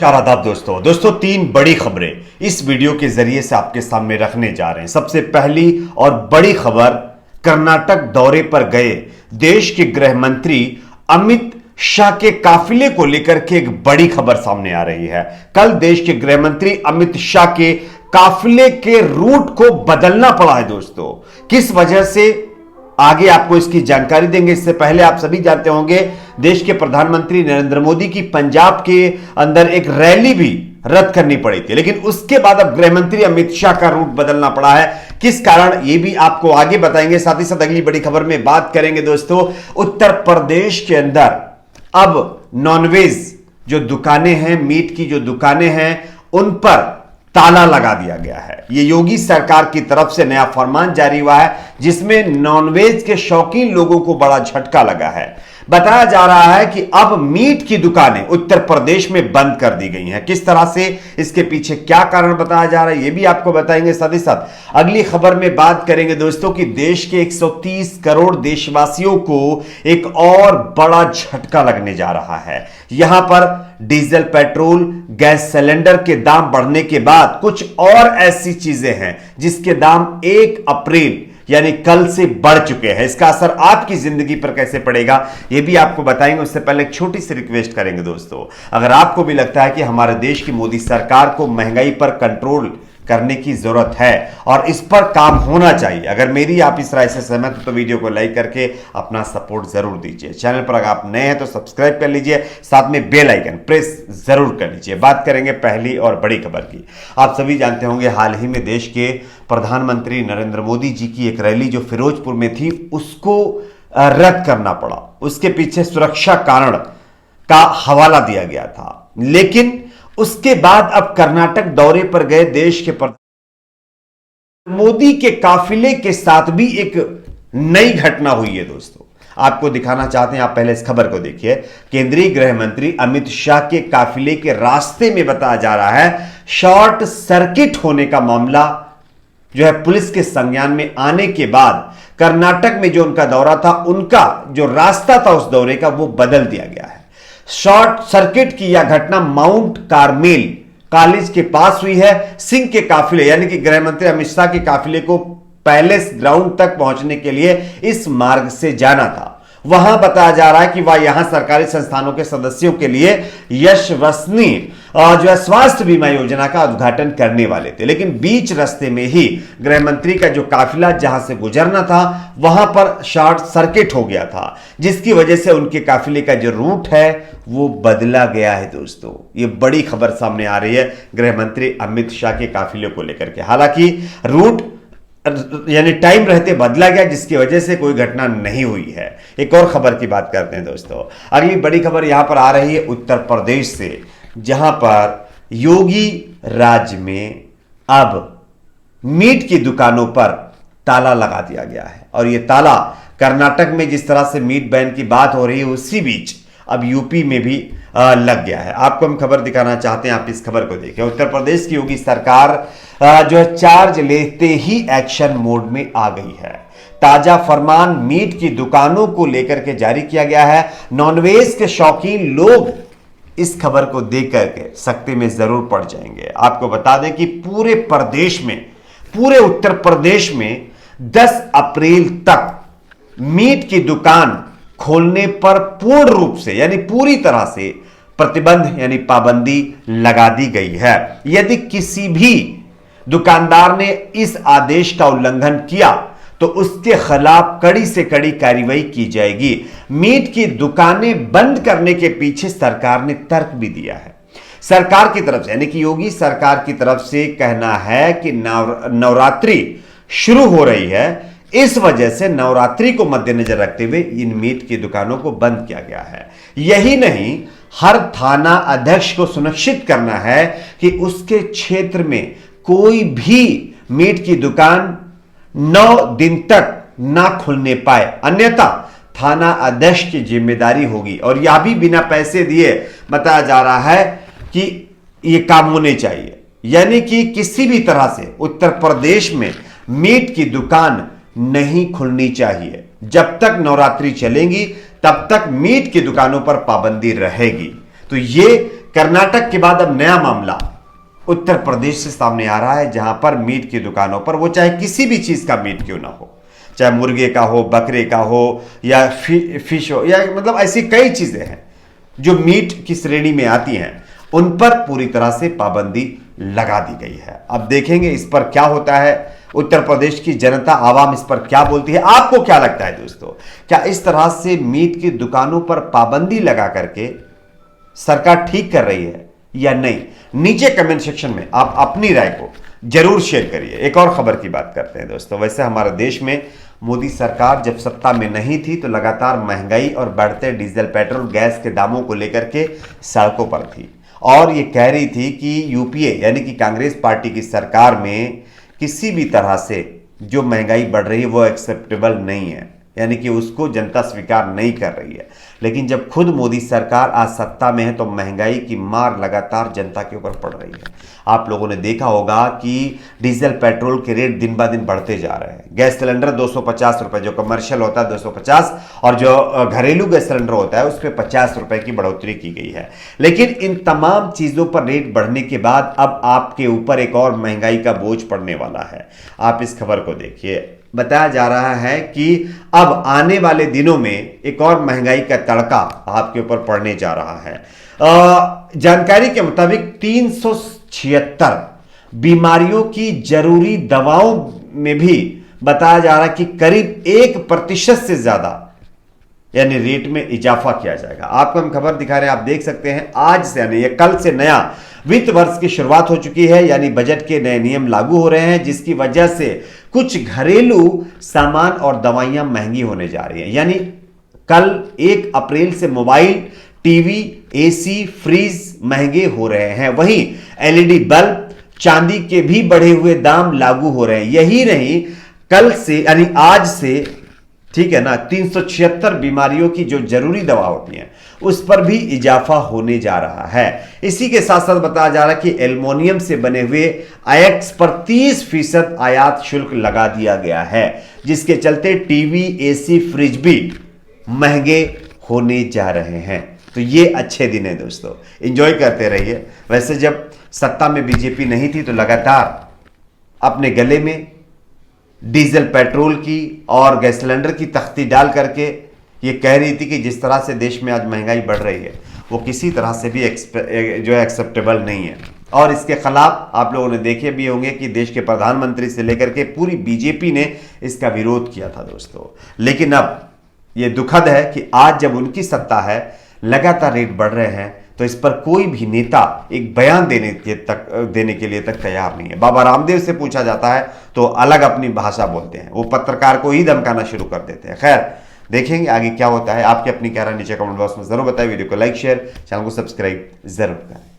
नमस्कार आदाब दोस्तों तीन बड़ी खबरें इस वीडियो के जरिए से आपके सामने रखने जा रहे हैं। सबसे पहली और बड़ी खबर, कर्नाटक दौरे पर गए देश के गृह मंत्री अमित शाह के काफिले को लेकर के एक बड़ी खबर सामने आ रही है। कल देश के गृह मंत्री अमित शाह के काफिले के रूट को बदलना पड़ा है दोस्तों। किस वजह से, आगे आपको इसकी जानकारी देंगे। इससे पहले आप सभी जानते होंगे देश के प्रधानमंत्री नरेंद्र मोदी की पंजाब के अंदर एक रैली भी रद्द करनी पड़ी थी, लेकिन उसके बाद अब गृह मंत्री अमित शाह का रूट बदलना पड़ा है। किस कारण, यह भी आपको आगे बताएंगे। साथ ही साथ अगली बड़ी खबर में बात करेंगे दोस्तों, उत्तर प्रदेश के अंदर अब नॉनवेज जो दुकानें हैं, मीट की जो दुकानें हैं, उन पर ताला लगा दिया गया है। यह योगी सरकार की तरफ से नया फरमान जारी हुआ है, जिसमें नॉनवेज के शौकीन लोगों को बड़ा झटका लगा है। बताया जा रहा है कि अब मीट की दुकानें उत्तर प्रदेश में बंद कर दी गई हैं। किस तरह से, इसके पीछे क्या कारण बताया जा रहा है, यह भी आपको बताएंगे। साथ ही साथ अगली खबर में बात करेंगे दोस्तों कि देश के 130 करोड़ देशवासियों को एक और बड़ा झटका लगने जा रहा है। यहां पर डीजल, पेट्रोल, गैस सिलेंडर के दाम बढ़ने के बाद कुछ और ऐसी चीजें हैं जिसके दाम 1 अप्रैल यानी कल से बढ़ चुके हैं। इसका असर आपकी जिंदगी पर कैसे पड़ेगा, यह भी आपको बताएंगे। उससे पहले एक छोटी सी रिक्वेस्ट करेंगे दोस्तों, अगर आपको भी लगता है कि हमारे देश की मोदी सरकार को महंगाई पर कंट्रोल करने की जरूरत है और इस पर काम होना चाहिए, अगर मेरी आप इस राय से सहमत हो तो वीडियो को लाइक करके अपना सपोर्ट जरूर दीजिए। चैनल पर अगर आप नए हैं तो सब्सक्राइब कर लीजिए, साथ में बेल आइकन प्रेस जरूर कर लीजिए। बात करेंगे पहली और बड़ी खबर की। आप सभी जानते होंगे हाल ही में देश के प्रधानमंत्री नरेंद्र मोदी जी की एक रैली जो फिरोजपुर में थी, उसको रद्द करना पड़ा। उसके पीछे सुरक्षा कारण का हवाला दिया गया था, लेकिन उसके बाद अब कर्नाटक दौरे पर गए देश के मोदी के काफिले के साथ भी एक नई घटना हुई है दोस्तों। आपको दिखाना चाहते हैं, आप पहले इस खबर को देखिए। केंद्रीय गृह मंत्री अमित शाह के काफिले के रास्ते में बताया जा रहा है शॉर्ट सर्किट होने का मामला जो है पुलिस के संज्ञान में आने के बाद कर्नाटक में जो उनका दौरा था, उनका जो रास्ता था उस दौरे का, वो बदल दिया गया है। शॉर्ट सर्किट की यह घटना माउंट कार्मेल कॉलेज के पास हुई है। सिंह के काफिले यानी कि गृह मंत्री अमित शाह के काफिले को पैलेस ग्राउंड तक पहुंचने के लिए इस मार्ग से जाना था। वहां बताया जा रहा है कि वह यहां सरकारी संस्थानों के सदस्यों के लिए यशस्वी जो है स्वास्थ्य बीमा योजना का उद्घाटन करने वाले थे, लेकिन बीच रास्ते में ही गृह मंत्री का जो काफिला जहां से गुजरना था वहां पर शॉर्ट सर्किट हो गया था, जिसकी वजह से उनके काफिले का जो रूट है वो बदला गया है दोस्तों। ये बड़ी खबर सामने आ रही है गृह मंत्री अमित शाह के काफिले को लेकर के। हालांकि रूट यानी टाइम रहते बदला गया, जिसकी वजह से कोई घटना नहीं हुई है। एक और खबर की बात करते हैं दोस्तों। अगली बड़ी खबर यहां पर आ रही है उत्तर प्रदेश से, जहां पर योगी राज्य में अब मीट की दुकानों पर ताला लगा दिया गया है। और यह ताला कर्नाटक में जिस तरह से मीट बैन की बात हो रही है, उसी बीच अब यूपी में भी लग गया है। आपको हम खबर दिखाना चाहते हैं, आप इस खबर को देखें। उत्तर प्रदेश की योगी सरकार जो है चार्ज लेते ही एक्शन मोड में आ गई है। ताजा फरमान मीट की दुकानों को लेकर के जारी किया गया है। नॉनवेज के शौकीन लोग इस खबर को देख करके सख्ती में जरूर पड़ जाएंगे। आपको बता दें कि पूरे प्रदेश में, पूरे उत्तर प्रदेश में 10 अप्रैल तक मीट की दुकान खोलने पर पूर्ण रूप से यानी पूरी तरह से प्रतिबंध यानी पाबंदी लगा दी गई है। यदि किसी भी दुकानदार ने इस आदेश का उल्लंघन किया तो उसके खिलाफ कड़ी से कड़ी कार्रवाई की जाएगी। मीट की दुकानें बंद करने के पीछे सरकार ने तर्क भी दिया है। सरकार की तरफ से यानी कि योगी सरकार की तरफ से कहना है कि नवरात्रि शुरू हो रही है, इस वजह से नवरात्रि को मद्देनजर रखते हुए इन मीट की दुकानों को बंद किया गया है। यही नहीं, हर थाना अध्यक्ष को सुनिश्चित करना है कि उसके क्षेत्र में कोई भी मीट की दुकान 9 दिन तक ना खुलने पाए, अन्यथा थाना अध्यक्ष की जिम्मेदारी होगी। और यह भी बिना पैसे दिए बताया जा रहा है कि यह काम होने चाहिए। यानी कि किसी भी तरह से उत्तर प्रदेश में मीट की दुकान नहीं खुलनी चाहिए। जब तक नवरात्रि चलेंगी तब तक मीट की दुकानों पर पाबंदी रहेगी। तो ये कर्नाटक के बाद अब नया मामला उत्तर प्रदेश से सामने आ रहा है, जहां पर मीट की दुकानों पर, वो चाहे किसी भी चीज का मीट क्यों ना हो, चाहे मुर्गे का हो, बकरे का हो, या फिश हो, या मतलब ऐसी कई चीजें हैं जो मीट की श्रेणी में आती हैं, उन पर पूरी तरह से पाबंदी लगा दी गई है। अब देखेंगे इस पर क्या होता है, उत्तर प्रदेश की जनता आवाम इस पर क्या बोलती है। आपको क्या लगता है दोस्तों, क्या इस तरह से मीट की दुकानों पर पाबंदी लगा करके सरकार ठीक कर रही है या नहीं? नीचे कमेंट सेक्शन में आप अपनी राय को जरूर शेयर करिए। एक और खबर की बात करते हैं दोस्तों। वैसे हमारे देश में मोदी सरकार जब सत्ता में नहीं थी तो लगातार महंगाई और बढ़ते डीजल, पेट्रोल, गैस के दामों को लेकर के सड़कों पर थी और ये कह रही थी कि यूपीए यानी कि कांग्रेस पार्टी की सरकार में किसी भी तरह से जो महंगाई बढ़ रही है वो एक्सेप्टेबल नहीं है, यानी कि उसको जनता स्वीकार नहीं कर रही है। लेकिन जब खुद मोदी सरकार आज सत्ता में है तो महंगाई की मार लगातार जनता के ऊपर पड़ रही है। आप लोगों ने देखा होगा कि डीजल, पेट्रोल के रेट दिन ब दिन बढ़ते जा रहे हैं। गैस सिलेंडर 250 रुपए, जो कमर्शियल होता है 250, और जो घरेलू गैस सिलेंडर होता है उस पर 50 रुपए की बढ़ोतरी की गई है। लेकिन इन तमाम चीजों पर रेट बढ़ने के बाद अब आपके ऊपर एक और महंगाई का बोझ पड़ने वाला है। आप इस खबर को देखिए। बताया जा रहा है कि अब आने वाले दिनों में एक और महंगाई का तड़का आपके ऊपर पड़ने जा रहा है। जानकारी के मुताबिक 376 बीमारियों की जरूरी दवाओं में भी बताया जा रहा है कि करीब 1% से ज्यादा यानी रेट में इजाफा किया जाएगा। आपको हम खबर दिखा रहे हैं, आप देख सकते हैं। आज से यानी कल से नया वित्त वर्ष की शुरुआत हो चुकी है, यानी बजट के नए नियम लागू हो रहे हैं, जिसकी वजह से कुछ घरेलू सामान और दवाइयां महंगी होने जा रही हैं। यानी कल 1 अप्रैल से मोबाइल, टीवी, एसी, फ्रीज महंगे हो रहे हैं। वहीं एलईडी बल्ब, चांदी के भी बढ़े हुए दाम लागू हो रहे हैं। यही नहीं, कल से यानी आज से, ठीक है ना, 376 बीमारियों की जो जरूरी दवा होती हैं उस पर भी इजाफा होने जा रहा है। इसी के साथ साथ बताया जा रहा है कि एल्युमिनियम से बने हुए आयक्स पर 30% आयात शुल्क लगा दिया गया है, जिसके चलते टीवी, एसी, फ्रिज भी महंगे होने जा रहे हैं। तो ये अच्छे दिन है दोस्तों, एंजॉय करते रहिए। वैसे जब सत्ता में बीजेपी नहीं थी तो लगातार अपने गले में डीजल, पेट्रोल की और गैस सिलेंडर की तख्ती डाल करके ये कह रही थी कि जिस तरह से देश में आज महंगाई बढ़ रही है वो किसी तरह से भी जो है एक्सेप्टेबल नहीं है। और इसके खिलाफ आप लोगों ने देखे भी होंगे कि देश के प्रधानमंत्री से लेकर के पूरी बीजेपी ने इसका विरोध किया था दोस्तों। लेकिन अब ये दुखद है कि आज जब उनकी सत्ता है, लगातार रेट बढ़ रहे हैं, तो इस पर कोई भी नेता एक बयान देने के लिए तक तैयार नहीं है। बाबा रामदेव से पूछा जाता है तो अलग अपनी भाषा बोलते हैं, वो पत्रकार को ही धमकाना शुरू कर देते हैं। खैर, देखेंगे आगे क्या होता है। आपकी अपनी कह रहा नीचे कमेंट बॉक्स में जरूर बताएं। वीडियो को लाइक, शेयर, चैनल को सब्सक्राइब जरूर करें।